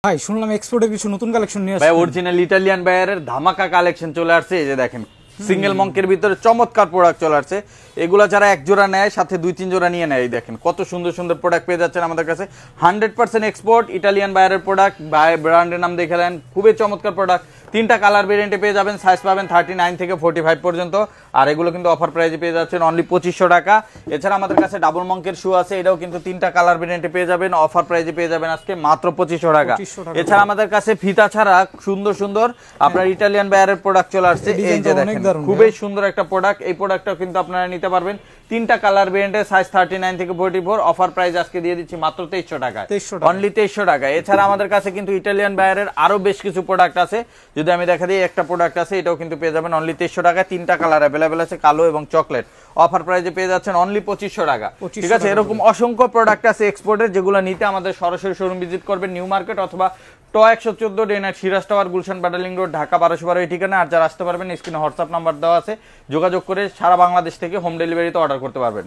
ভাই শুনলাম এক্সপোর্টের কিছু নতুন কালেকশন নিয়ে আসছে ভাই অরিজিনাল ইটালিয়ান বায়ারের ধামাকা কালেকশন চলে আসছে। এই যে দেখেন সিঙ্গেল মঙ্কের ভিতরে চমৎকার প্রোডাক্ট চলে আসছে। এগুলা যারা এক জোড়া নেয় সাথে 2-3 জোড়া নিয়ে নেয়। এই দেখেন কত সুন্দর সুন্দর প্রোডাক্ট পেয়ে যাচ্ছেন আমাদের কাছে। 100% এক্সপোর্ট ইটালিয়ান বায়ারের প্রোডাক্ট, ব্র্যান্ডের নাম দেখে নেন, খুবই চমৎকার প্রোডাক্ট। 3টা কালার ভেরিয়েন্টে পেয়ে যাবেন, সাইজ পাবেন 39 থেকে 45 পর্যন্ত। আর এগুলো কিন্তু অফার প্রাইসে পেয়ে যাচ্ছেন অনলি 2500 টাকা। এছাড়া আমাদের কাছে ডাবল মঙ্কের শু আছে, এটাও কিন্তু 3টা কালার ভেরিয়েন্টে পেয়ে যাবেন, অফার প্রাইসে পেয়ে যাবেন আজকে মাত্র 2500 টাকা। এছাড়া আমাদের কাছে ফিতা ছাড়া সুন্দর সুন্দর আপনার ইটালিয়ান বায়ারের প্রোডাক্ট চলে আসছে। এই যে দেখেন খুবই সুন্দর একটা প্রোডাক্ট। এই প্রোডাক্টটাও কিন্তু আপনারা নিতে পারবেন 3টা কালার ভেরিয়েন্টে, সাইজ 39 থেকে 44। অফার প্রাইস আজকে দিয়ে দিচ্ছি মাত্র 2300 টাকায়, অনলি 2300 টাকা। এছাড়া আমাদের কাছে কিন্তু ইটালিয়ান বায়ারের আরো বেশ কিছু প্রোডাক্ট আছে। যদি আমি দেখা দিই, একটা প্রোডাক্ট আছে, এটাও কিন্তু পেয়ে যাবেন অনলি 2300 টাকায়। 3টা কালার অ্যাভেলেবেল আছে, কালো এবং চকলেট। অফার প্রাইসে পেয়ে যাচ্ছেন অনলি 2500 টাকা। ঠিক আছে, এরকম অসংখ্য প্রোডাক্ট আছে এক্সপোর্টের, যেগুলো নিতে আমাদের সরাসরি শোরুম ভিজিট করবেন, নিউ মার্কেট অথবা ট 114 ডেনার সিরাজ টাওয়ার, গুলশান ব্যাটালিং রোড, ঢাকা 1212 এই ঠিকানা। আর যারা আসতে পারবেন স্ক্রিনে হোয়াটসঅ্যাপ নাম্বার দেওয়া আছে, যোগাযোগ করে সারা বাংলাদেশ থেকে হোম ডেলিভারিতে অর্ডার করতে পারবেন।